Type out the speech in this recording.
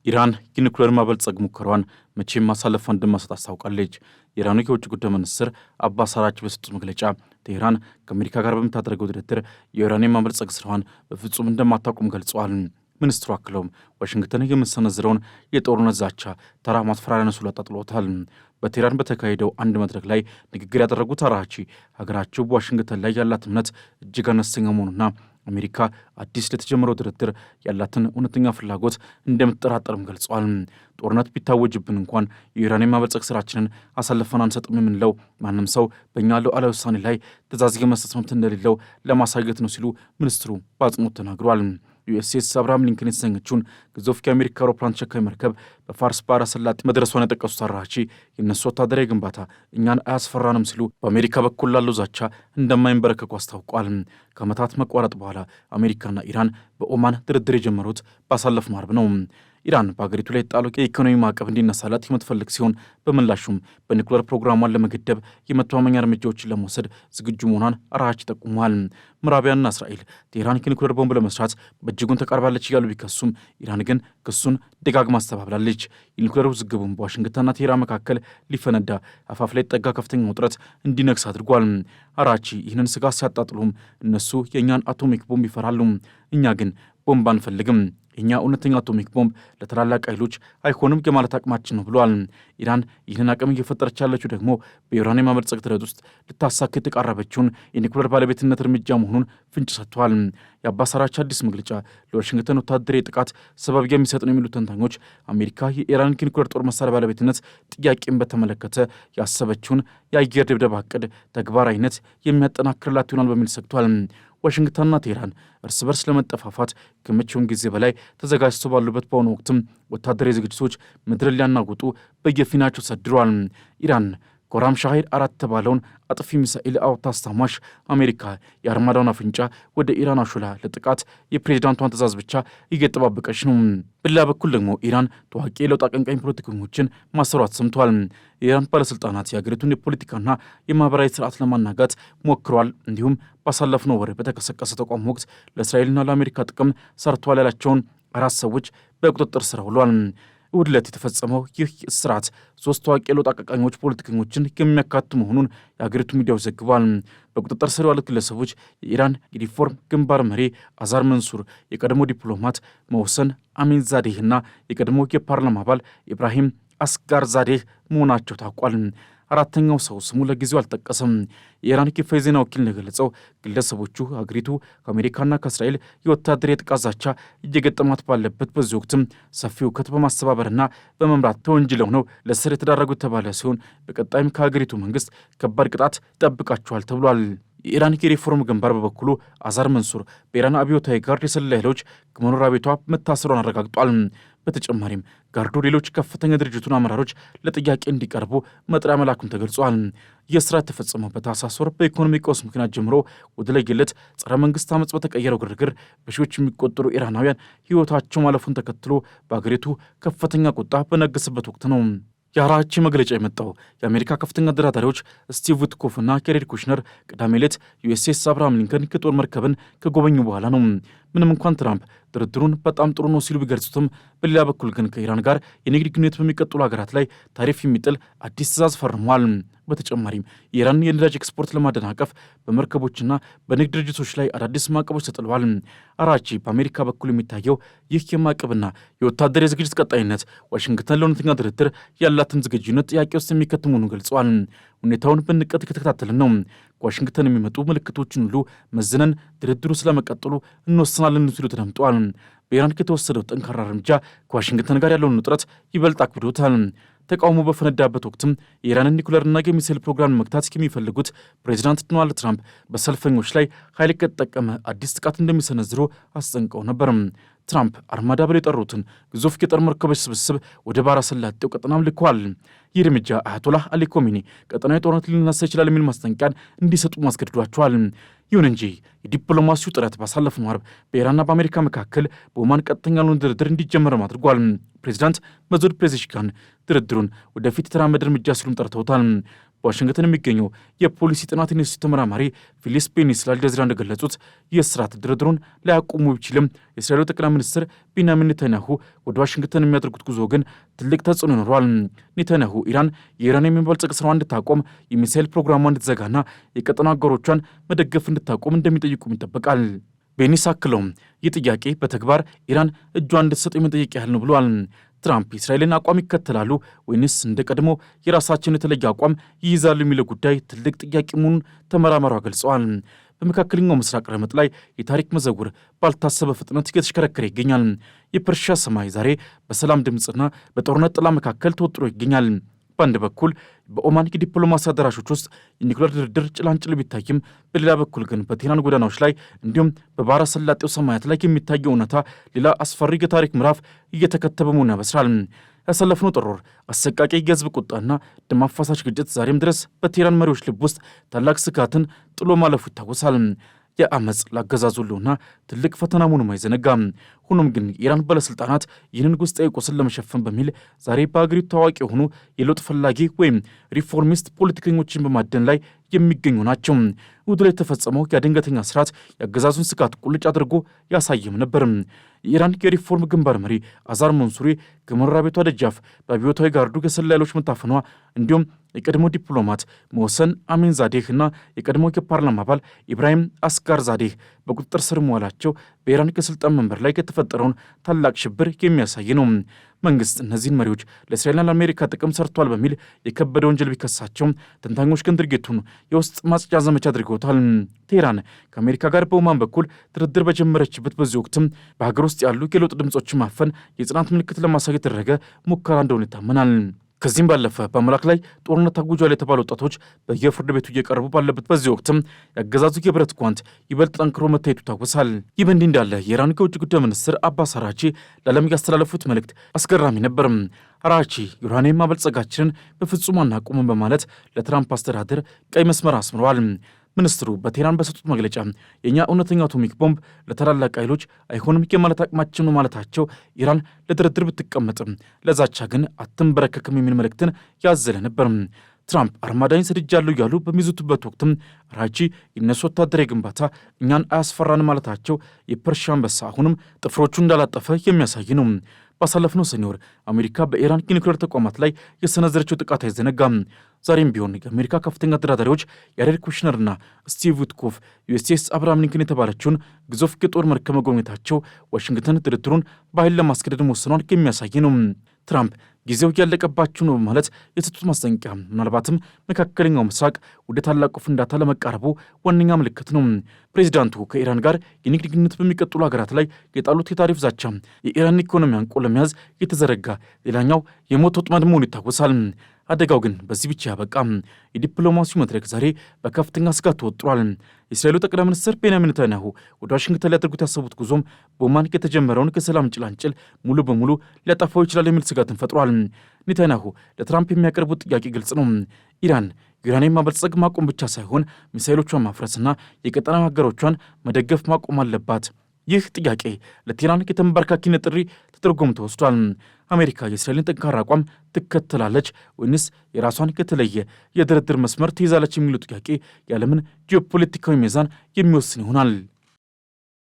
ኢራን የኒኩሌር ማበልጸግ ሙከራዋን መቼም ማሳለፍ እንደማትሰጥ አስታውቃለች። የኢራኑ የውጭ ጉዳይ ሚኒስትር አባስ አራግቺ በሰጡት መግለጫ ቴህራን ከአሜሪካ ጋር በምታደርገው ድርድር የኢራን ማበልጸግ ስራዋን በፍጹም እንደማታቆም ገልጸዋል። ሚኒስትሩ አክለውም ዋሽንግተን የምትሰነዝረውን የጦርነት ዛቻ ተራ ማስፈራሪያ ነው ሲሉ አጣጥለውታል። በቴህራን በተካሄደው አንድ መድረክ ላይ ንግግር ያደረጉት አራግቺ ሀገራቸው በዋሽንግተን ላይ ያላት እምነት እጅግ አነስተኛ መሆኑና አሜሪካ አዲስ ለተጀመረው ድርድር ያላትን እውነተኛ ፍላጎት እንደምትጠራጠርም ገልጸዋል። ጦርነት ቢታወጅብን እንኳን የኢራን የማበልጸግ ስራችንን አሳልፈን አንሰጥም የምንለው ማንም ሰው በእኛ ሉዓላዊ ውሳኔ ላይ ትዕዛዝ የመስጠት መብት እንደሌለው ለማሳየት ነው ሲሉ ሚኒስትሩ በአጽንኦት ተናግረዋል። ዩኤስኤስ አብርሃም ሊንከን የተሰኘችውን ግዙፍ የአሜሪካ አውሮፕላን ተሸካሚ መርከብ በፋርስ ባህረ ሰላጤ መድረሷን የጠቀሱት አራግቺ የእነሱ ወታደራዊ ግንባታ እኛን አያስፈራንም ሲሉ በአሜሪካ በኩል ላለው ዛቻ እንደማይንበረከኩ አስታውቋል። ከዓመታት መቋረጥ በኋላ አሜሪካና ኢራን በኦማን ድርድር የጀመሩት ባሳለፍነው ዓርብ ነው። ኢራን በአገሪቱ ላይ የጣለው የኢኮኖሚ ማዕቀብ እንዲነሳላት የምትፈልግ ሲሆን በምላሹም በኒኩሌር ፕሮግራሟን ለመገደብ የመተማመኛ እርምጃዎችን ለመውሰድ ዝግጁ መሆኗን አራግቺ ጠቁመዋል። ምዕራባውያንና እስራኤል ቴህራን የኒኩሌር ቦምብ ለመስራት በእጅጉን ተቃርባለች እያሉ ቢከሱም ኢራን ግን ክሱን ደጋግማ አስተባብላለች። የኒኩሌር ውዝግቡም በዋሽንግተንና ቴህራን መካከል ሊፈነዳ አፋፍ ላይ ጠጋ ከፍተኛ ውጥረት እንዲነግስ አድርጓል። አራግቺ ይህንን ስጋት ሲያጣጥሉም እነሱ የእኛን አቶሚክ ቦምብ ይፈራሉ፣ እኛ ግን ቦምብ አንፈልግም፣ የኛ እውነተኛ አቶሚክ ቦምብ ለታላላቅ ኃይሎች አይሆንም የማለት አቅማችን ነው ብለዋል። ኢራን ይህንን አቅም እየፈጠረች ያለችው ደግሞ በኢራን የማበልጸግ ጥረት ውስጥ ልታሳካ የተቃረበችውን የኒኩሌር ባለቤትነት እርምጃ መሆኑን ፍንጭ ሰጥተዋል። የአባስ አራግቺ አዲስ መግለጫ ለዋሽንግተን ወታደራዊ ጥቃት ሰበብ የሚሰጥ ነው የሚሉት ተንታኞች አሜሪካ የኢራን የኒኩሌር ጦር መሳሪያ ባለቤትነት ጥያቄን በተመለከተ ያሰበችውን የአየር ድብደባ ዕቅድ ተግባራዊነት የሚያጠናክርላት ይሆናል በሚል ሰግቷል። ዋሽንግተንና ቴህራን እርስ በርስ ለመጠፋፋት ከመቼውም ጊዜ በላይ ተዘጋጅተው ባሉበት በአሁኑ ወቅትም ወታደራዊ ዝግጅቶች ምድርን ሊያናውጡ በየፊናቸው ሰድረዋል። ኢራን ጎራም ሻሂድ 4 የተባለውን አጥፊ ሚሳኤል አውታስታማሽ አሜሪካ የአርማዳውን አፍንጫ ወደ ኢራን አሹላ ለጥቃት የፕሬዚዳንቷን ትእዛዝ ብቻ እየጠባበቀች ነው። በሌላ በኩል ደግሞ ኢራን ታዋቂ የለውጥ አቀንቃኝ ፖለቲከኞችን ማሰሯ ተሰምቷል። የኢራን ባለስልጣናት የሀገሪቱን የፖለቲካና የማህበራዊ ስርዓት ለማናጋት ሞክረዋል፣ እንዲሁም ባሳለፍነው ወር በተቀሰቀሰ ተቋም ወቅት ለእስራኤልና ለአሜሪካ ጥቅም ሰርተዋል ያላቸውን 4 ሰዎች በቁጥጥር ስር ውሏል። እሁድ ዕለት የተፈጸመው ይህ እስራት 3 ታዋቂ የለውጥ አቀንቃኞች ፖለቲከኞችን የሚያካትቱ መሆኑን የሀገሪቱ ሚዲያዎች ዘግቧል። በቁጥጥር ስር የዋሉት ግለሰቦች የኢራን የሪፎርም ግንባር መሪ አዛር መንሱር፣ የቀድሞ ዲፕሎማት መውሰን አሚንዛዴህና የቀድሞ የፓርላማ አባል ኢብራሂም አስጋር ዛዴህ መሆናቸው ታውቋል። አራተኛው ሰው ስሙ ለጊዜው አልጠቀሰም። የኢራን ይፋዊ ዜና ወኪል እንደገለጸው ግለሰቦቹ ሀገሪቱ ከአሜሪካና ከእስራኤል የወታደራዊ ጥቃት ዛቻ እየገጠማት ባለበት በዚህ ወቅትም ሰፊ ሁከት በማስተባበርና በመምራት ተወንጅለው ነው ለእስር የተዳረጉ የተባለ ሲሆን በቀጣይም ከሀገሪቱ መንግስት ከባድ ቅጣት ይጠብቃቸዋል ተብሏል። የኢራን የሪፎርም ግንባር በበኩሉ አዛር መንሱር በኢራን አብዮታዊ ጋርድ የሰላ ኃይሎች ከመኖሪያ ቤቷ መታሰሯን አረጋግጧል። በተጨማሪም ጋርዱ ሌሎች ከፍተኛ ድርጅቱን አመራሮች ለጥያቄ እንዲቀርቡ መጥሪያ መላኩም ተገልጿል። የእስራት የተፈጸመው በታህሳስ ወር በኢኮኖሚ ቀውስ ምክንያት ጀምሮ ወደ ለየለት ጸረ መንግስት አመፅ በተቀየረው ግርግር በሺዎች የሚቆጠሩ ኢራናውያን ህይወታቸው ማለፉን ተከትሎ በአገሪቱ ከፍተኛ ቁጣ በነገሰበት ወቅት ነው። የአራግቺ መግለጫ የመጣው የአሜሪካ ከፍተኛ አደራዳሪዎች ስቲቭ ዊትኮፍና ኬሬድ ኩሽነር ቅዳሜ ዕለት ዩኤስኤስ አብርሃም ሊንከን የጦር መርከብን ከጎበኙ በኋላ ነው። ምንም እንኳን ትራምፕ ድርድሩን በጣም ጥሩ ነው ሲሉ ቢገልጹትም በሌላ በኩል ግን ከኢራን ጋር የንግድ ግንኙነት በሚቀጥሉ ሀገራት ላይ ታሪፍ የሚጥል አዲስ ትዕዛዝ ፈርሟል። በተጨማሪም የኢራን የነዳጅ ኤክስፖርት ለማደናቀፍ በመርከቦችና በንግድ ድርጅቶች ላይ አዳዲስ ማዕቀቦች ተጥለዋል። አራግቺ በአሜሪካ በኩል የሚታየው ይህ የማዕቀብና የወታደራዊ ዝግጅት ቀጣይነት ዋሽንግተን ለእውነተኛ ድርድር ያላትን ዝግጁነት ጥያቄ ውስጥ የሚከት መሆኑን ገልጸዋል። ሁኔታውን በንቀት ከተከታተልን ነው። ከዋሽንግተን የሚመጡ ምልክቶችን ሁሉ መዝነን ድርድሩ ስለመቀጠሉ እንወስናለን ሲሉ ተደምጠዋል። በኢራን ከተወሰደው ጠንካራ እርምጃ ከዋሽንግተን ጋር ያለውን ውጥረት ይበልጥ አክብዶታል። ተቃውሞ በፈነዳበት ወቅትም የኢራንን ኒኩሌርና የሚሳኤል ፕሮግራም መግታት የሚፈልጉት ፕሬዚዳንት ዶናልድ ትራምፕ በሰልፈኞች ላይ ኃይል ከተጠቀመ አዲስ ጥቃት እንደሚሰነዝሩ አስጠንቀው ነበር። ትራምፕ አርማዳ ብለው የጠሩትን ግዙፍ የጦር መርከቦች ስብስብ ወደ ባህረ ሰላጤው ቀጠናም ልከዋል። ይህ እርምጃ አያቶላህ አሊ ኮሜኒ ቀጠናዊ ጦርነት ሊነሳ ይችላል የሚል ማስጠንቀቂያን እንዲሰጡ ማስገድዷቸዋል። ይሁን እንጂ የዲፕሎማሲው ጥረት ባሳለፍነው ዓርብ በኢራንና በአሜሪካ መካከል በኦማን ቀጥተኛ ያልሆነ ድርድር እንዲጀመርም አድርጓል። ፕሬዚዳንት መሱድ ፔዜሽኪያን ድርድሩን ወደፊት የተራመደ እርምጃ ሲሉም ጠርተውታል። በዋሽንግተን የሚገኘው የፖሊሲ ጥናት ኢንስቲትዩት ተመራማሪ ፊሊፕ ቤኒስ ለአልጀዚራ እንደገለጹት የእስራት ድርድሩን ሊያቆሙ ቢችልም የእስራኤሉ ጠቅላይ ሚኒስትር ቤንያሚን ኔታንያሁ ወደ ዋሽንግተን የሚያደርጉት ጉዞ ግን ትልቅ ተጽዕኖ ይኖረዋል። ኔታንያሁ ኢራን የኢራን የሚበልጽግ ስራዋን እንድታቆም፣ የሚሳኤል ፕሮግራሟን እንድትዘጋና የቀጠና አጋሮቿን መደገፍ እንድታቆም እንደሚጠይቁም ይጠበቃል። ቤኒስ አክለውም ይህ ጥያቄ በተግባር ኢራን እጇን እንድትሰጥ የመጠየቅ ያህል ነው ብለዋል። ትራምፕ የእስራኤልን አቋም ይከተላሉ ወይንስ እንደ ቀድሞ የራሳቸውን የተለየ አቋም ይይዛሉ የሚለው ጉዳይ ትልቅ ጥያቄ መሆኑን ተመራማሪዋ ገልጸዋል። በመካከለኛው ምስራቅ ረመጥ ላይ የታሪክ መዘውር ባልታሰበ ፍጥነት እየተሽከረከረ ይገኛል። የፐርሺያ ሰማይ ዛሬ በሰላም ድምፅና በጦርነት ጥላ መካከል ተወጥሮ ይገኛል። በአንድ በኩል በኦማን የዲፕሎማሲ አዳራሾች ውስጥ የኒኩሌር ድርድር ጭላንጭል ቢታይም፣ በሌላ በኩል ግን በቴህራን ጎዳናዎች ላይ እንዲሁም በባህረ ሰላጤው ሰማያት ላይ የሚታየው እውነታ ሌላ አስፈሪ የታሪክ ምዕራፍ እየተከተበ መሆኑን ያበስራል። ያሳለፍነው ጥር ወር አሰቃቂ የህዝብ ቁጣና ደም አፋሳሽ ግጭት ዛሬም ድረስ በቴህራን መሪዎች ልብ ውስጥ ታላቅ ስጋትን ጥሎ ማለፉ ይታወሳል። የአመፅ ላገዛዙ ሁሉና ትልቅ ፈተና መሆኑም አይዘነጋም። ሆኖም ግን የኢራን ባለሥልጣናት ይህንን ውስጣዊ ቁስል ለመሸፈን በሚል ዛሬ በአገሪቱ ታዋቂ የሆኑ የለውጥ ፈላጊ ወይም ሪፎርሚስት ፖለቲከኞችን በማደን ላይ የሚገኙ ናቸው። እሁድ ላይ የተፈጸመው የድንገተኛ ስርዓት የአገዛዙን ስጋት ቁልጭ አድርጎ ያሳየም ነበር። የኢራን የሪፎርም ግንባር መሪ አዛር መንሱሪ ከመኖሪያ ቤቷ ደጃፍ በአብዮታዊ ጋርዱ የሰላዮች መታፈኗ እንዲሁም የቀድሞ ዲፕሎማት ሞሰን አሚን ዛዴህ እና የቀድሞ የፓርላማ አባል ኢብራሂም አስጋር ዛዴህ በቁጥጥር ስር መዋላቸው በኢራን የስልጣን መንበር ላይ የተፈጠረውን ታላቅ ሽብር የሚያሳይ ነው። መንግስት እነዚህን መሪዎች ለእስራኤልና ለአሜሪካ ጥቅም ሰርቷል በሚል የከበደ ወንጀል ቢከሳቸው፣ ተንታኞች ግን ድርጊቱን የውስጥ ማጽጃ ዘመቻ አድርገውታል። ቴህራን ከአሜሪካ ጋር በኦማን በኩል ድርድር በጀመረችበት በዚህ ወቅትም በሀገር ውስጥ ያሉ የለውጥ ድምፆችን ማፈን የጽናት ምልክት ለማሳየት የተደረገ ሙከራ እንደሆነ ይታመናል። ከዚህም ባለፈ በአምላክ ላይ ጦርነት አጉጇል የተባሉ ወጣቶች በየፍርድ ቤቱ እየቀረቡ ባለበት በዚህ ወቅትም የአገዛዙ የብረት ጓንት ይበልጥ ጠንክሮ መታየቱ ይታወሳል። ይህ በእንዲህ እንዳለ የኢራን የውጭ ጉዳይ ሚኒስትር አባስ አራቺ ለዓለም ያስተላለፉት መልእክት አስገራሚ ነበር። አራቺ ዩራኒየም ማበልጸጋችንን በፍጹም አናቁምም በማለት ለትራምፕ አስተዳደር ቀይ መስመር አስምረዋል። ሚኒስትሩ በቴህራን በሰጡት መግለጫ የእኛ እውነተኛ አቶሚክ ቦምብ ለታላላቅ ኃይሎች አይሆንም የማለት አቅማችን ነው ማለታቸው ኢራን ለድርድር ብትቀመጥም ለዛቻ ግን አትንበረከክም የሚል መልእክትን ያዘለ ነበር። ትራምፕ አርማዳኝ ሰድጃለሁ እያሉ በሚዙቱበት ወቅትም አራቺ የነሱ ወታደራዊ ግንባታ እኛን አያስፈራን ማለታቸው የፐርሺያ አንበሳ አሁንም ጥፍሮቹ እንዳላጠፈ የሚያሳይ ነው። ባሳለፍነው ሰኔ ወር አሜሪካ በኢራን የኒውክሌር ተቋማት ላይ የሰነዘረችው ጥቃት አይዘነጋም። ዛሬም ቢሆን የአሜሪካ ከፍተኛ ተደራዳሪዎች ያሬድ ኩሽነርና ስቲቭ ዊትኮፍ ዩኤስኤስ አብርሃም ሊንከን የተባለችውን ግዙፍ የጦር መርከብ መጎብኘታቸው ዋሽንግተን ድርድሩን በኃይል ለማስገደድ መወሰኗን የሚያሳይ ነው። ትራምፕ ጊዜው ያለቀባችሁ ነው በማለት የሰጡት ማስጠንቀቂያ ምናልባትም መካከለኛው ምስራቅ ወደ ታላቁ ፍንዳታ ለመቃረቡ ዋነኛ ምልክት ነው። ፕሬዚዳንቱ ከኢራን ጋር የንግድ ግንኙነት በሚቀጥሉ ሀገራት ላይ የጣሉት የታሪፍ ዛቻ የኢራን ኢኮኖሚ አንቆ ለመያዝ የተዘረጋ ሌላኛው የሞት ወጥመድ መሆኑ ይታወሳል። አደጋው ግን በዚህ ብቻ ያበቃም። የዲፕሎማሲው መድረክ ዛሬ በከፍተኛ ስጋት ተወጥሯል። የእስራኤሉ ጠቅላይ ሚኒስትር ቤንያሚን ኔታንያሁ ወደ ዋሽንግተን ሊያደርጉት ያሰቡት ጉዞም በኦማን የተጀመረውን ከሰላም ጭላንጭል ሙሉ በሙሉ ሊያጠፋው ይችላል የሚል ስጋትን ፈጥሯል። ኔታንያሁ ለትራምፕ የሚያቀርቡት ጥያቄ ግልጽ ነው። ኢራን ዩራኒየም ማበልጸግ ማቆም ብቻ ሳይሆን ሚሳኤሎቿን ማፍረስና የቀጠና አጋሮቿን መደገፍ ማቆም አለባት። ይህ ጥያቄ ለቴህራን የተንበርካኪነት ጥሪ ተደርጎም ተወስዷል። አሜሪካ የእስራኤልን ጠንካራ አቋም ትከተላለች ወይንስ የራሷን የተለየ የድርድር መስመር ትይዛለች የሚለው ጥያቄ የዓለምን ጂኦፖለቲካዊ ሚዛን የሚወስን ይሆናል።